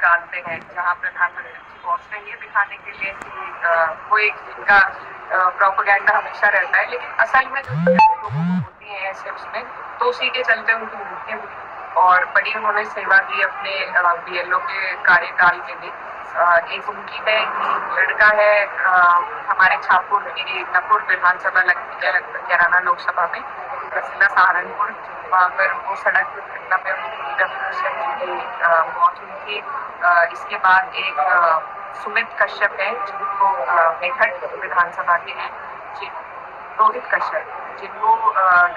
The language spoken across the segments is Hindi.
निकालते हैं जहाँ प्रधानमंत्री जी पहुँच रहे हैं, ये दिखाने के लिए कि वो एक इनका प्रोपेगेंडा हमेशा रहता है, लेकिन असल में जो लोगों को होती है ऐसे उसमें, तो उसी के चलते उनकी मृत्यु हुई। और बड़ी उन्होंने सेवा की अपने बीएलओ के कार्यकाल के लिए। एक उनकी है कि लड़का है हमारे छापुर नपुर विधानसभा कैराना लोकसभा में, जिला सहारनपुर, वहाँ पर वो सड़क दुर्घटना में उनकी की मौत हुई थी। इसके बाद एक सुमित कश्यप है, जिनको मेरठ विधानसभा के हैं, रोहित कश्यप, जिनको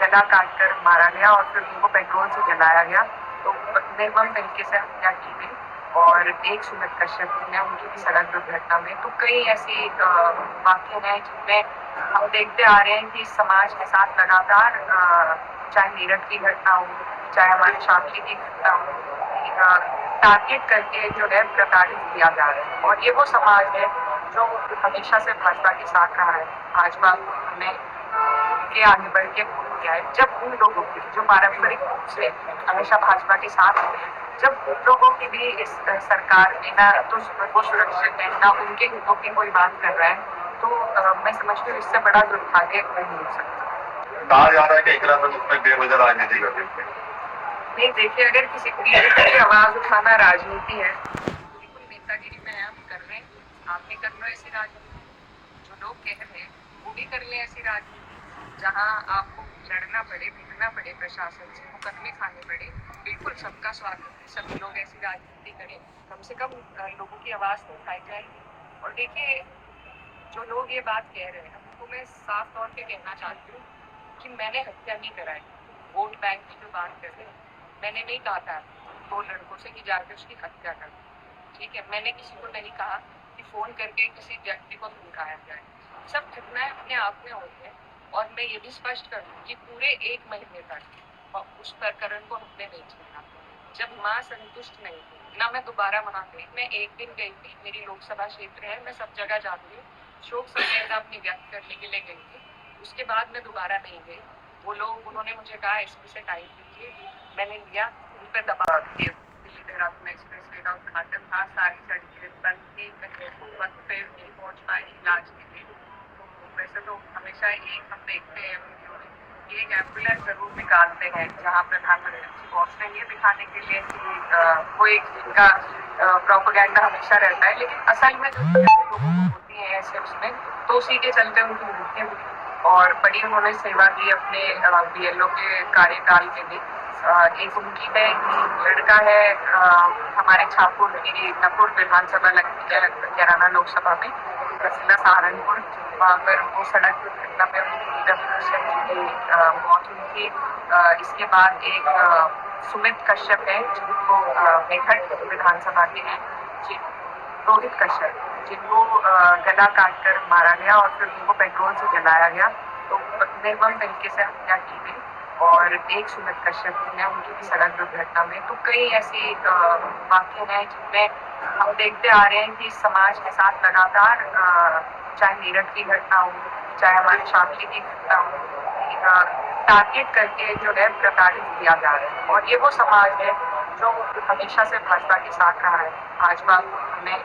गला काट कर मारा गया और फिर उनको पेट्रोल से जलाया गया, तो निर्मम तरीके से हत्या की गई। और एक सुमित कश्यप ने उनकी भी सड़क दुर्घटना में। तो कई ऐसी वाक्य हैं जिनमें हम देखते आ रहे हैं कि समाज के साथ लगातार चाहे मेरठ की घटना हो, चाहे हमारे शामली की घटना हो, टारगेट करके जो है प्रताड़ित किया जा रहा है। और ये वो समाज है जो हमेशा से भाजपा के साथ रहा है। भाजपा ने के आगे बढ़ के किया है। जब उन लोगों की जो पारंपरिक रूप से हमेशा भाजपा के साथ रहे हैं, जब उन लोगों की भी इस सरकार में ना तो वो सुरक्षित है, ना उनके हितों की कोई बात कर रहा है, तो मैं समझती हूँ इससे बड़ा दुर्भाग्य नहीं हो सकता। कहा जा रहा है कि इकरा पर उसमें बेवजह राजनीति करते हैं। नहीं, देखिए, अगर किसी पीड़ित की आवाज उठाना राजनीति है, बिल्कुल नेतागिरी में आप कर रहे हैं, आप भी कर रहे हो ऐसी राजनीति। जो लोग कह रहे हैं वो भी कर ले ऐसी राजनीति, जहाँ आपको लड़ना पड़े, भिड़ना पड़े प्रशासन से, मुकदमे खाने पड़े, बिल्कुल सबका स्वागत है। सभी लोग ऐसी राजनीति करें, कम से कम लोगों की आवाज तो उठाई जाएगी। और देखिए, जो लोग ये बात कह रहे हैं, उनको मैं साफ तौर पे कहना चाहती हूँ कि मैंने हत्या नहीं कराई। वोट बैंक की जो बात कर रहे हैं, मैंने नहीं कहा था 2 लड़कों से कि जाकर उसकी हत्या कर, ठीक है। मैंने किसी को नहीं कहा कि फोन करके किसी व्यक्ति को धमकाया जाए। सब घटनाएं अपने आप में होती है। और मैं ये भी स्पष्ट कर दूं कि पूरे 1 महीने तक उस प्रकरण को हमने नहीं छोड़ा। जब माँ संतुष्ट नहीं हुई, ना मैं दोबारा वहां गई। मैं एक दिन गई थी, मेरी लोकसभा क्षेत्र है, मैं सब जगह जाती हूँ, शोक संवेदना अपनी व्यक्त करने के लिए गई थी। उसके बाद मैं दोबारा नहीं गई। वो लोग, उन्होंने मुझे कहा एसपी से टाइम दीजिए, मैंने लिया, उन पर दबाव दिए। दिल्ली देहरादून एक्सप्रेस वे का उद्घाटन था, सारी सड़कें बंद थी, वक्त पे नहीं पहुंच पाई इलाज के लिए। तो वैसे तो हमेशा एक हम देखते हैं वीडियो में कि एक एम्बुलेंस जरूर निकालते हैं जहाँ प्रधानमंत्री जी पहुँच रहे हैं, ये दिखाने के लिए कि वो एक इनका प्रोपेगेंडा हमेशा रहता है, लेकिन असल में जो लोगों को होती है ऐसे उसमें, तो उसी के चलते उनकी मृत्यु हुई। और बड़ी उन्होंने सेवा की अपने बीएलओ के कार्यकाल के लिए। एक उनकी है कि लड़का है हमारे छापुर नपुर विधानसभा कैराना लोकसभा में, जिला सहारनपुर, वहाँ पर वो सड़क दुर्घटना में उनकी मौत हुई थी। इसके बाद एक सुमित कश्यप है, जिनको मेरठ विधानसभा के हैं, रोहित कश्यप, जिनको गला काट कर मारा गया और फिर उनको पेट्रोल से जलाया गया, तो निर्मम तरीके से हत्या की गई। और एक सुमित कश्यप ने उनकी भी सड़क दुर्घटना में। तो कई ऐसी वाक्य हैं जिनमें हम देखते आ रहे हैं कि समाज के साथ लगातार चाहे मेरठ की घटना हो, चाहे हमारे शामली की घटना हो, टारगेट करके जो है प्रताड़ित किया जा रहा है। और ये वो समाज है जो हमेशा से भाजपा के साथ रहा है। भाजपा ने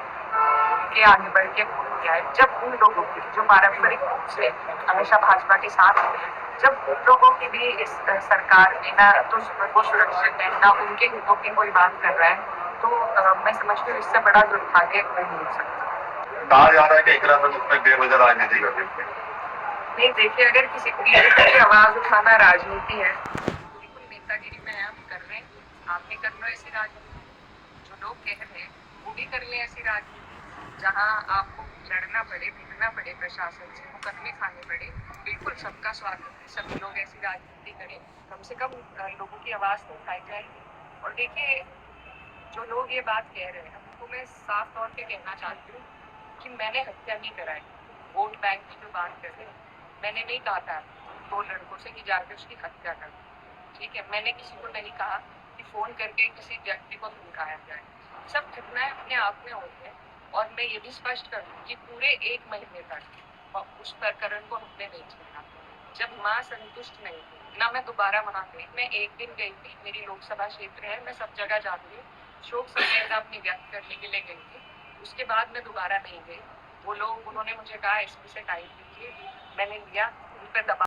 के आगे बढ़ के किया है। जब उन लोगों की जो पारंपरिक रूप से हमेशा भाजपा के साथ रहे हैं, जब उन लोगों की भी इस सरकार में ना तो वो सुरक्षित है, ना उनके हितों की कोई बात कर रहा है, तो मैं समझती हूँ इससे बड़ा दुर्भाग्य नहीं हो सकता। कहा जा रहा है कि इकरा पर उसमें बेवजह राजनीति करते हैं। नहीं, देखिए, अगर किसी पीड़ित की आवाज उठाना राजनीति है, बिल्कुल नेतागिरी में आप कर रहे हैं, आप भी कर रहे हो ऐसी राजनीति। जो लोग कह रहे हैं वो भी कर ले ऐसी राजनीति, जहाँ आपको लड़ना पड़े, भिड़ना पड़े प्रशासन से, मुकदमे खाने पड़े, बिल्कुल सबका स्वागत है। सभी लोग ऐसी राजनीति करें, कम से कम लोगों की आवाज तो उठाई जाएगी। और देखिए, जो लोग ये बात कह रहे हैं, उनको मैं साफ तौर पे कहना चाहती हूँ कि मैंने हत्या नहीं कराई। वोट बैंक की जो बात कर रहे हैं, मैंने नहीं कहा था 2 लड़कों से कि जाकर उसकी हत्या कर, ठीक है। मैंने किसी को नहीं कहा कि फोन करके किसी व्यक्ति को धमकाया जाए। सब घटनाएं अपने आप में होती है। और मैं ये भी स्पष्ट कर दूं कि पूरे 1 महीने तक उस प्रकरण को हमने नहीं छोड़ा। जब माँ संतुष्ट नहीं हुई, ना मैं दोबारा वहां गई। मैं एक दिन गई थी, मेरी लोकसभा क्षेत्र है, मैं सब जगह जाती हूँ, शोक संवेदना अपनी व्यक्त करने के लिए गई थी। उसके बाद मैं दोबारा नहीं गई। वो लोग उन्होंने मुझे कहा एसपी से टाइम लीजिए, मैंने लिया, उन पर दबाव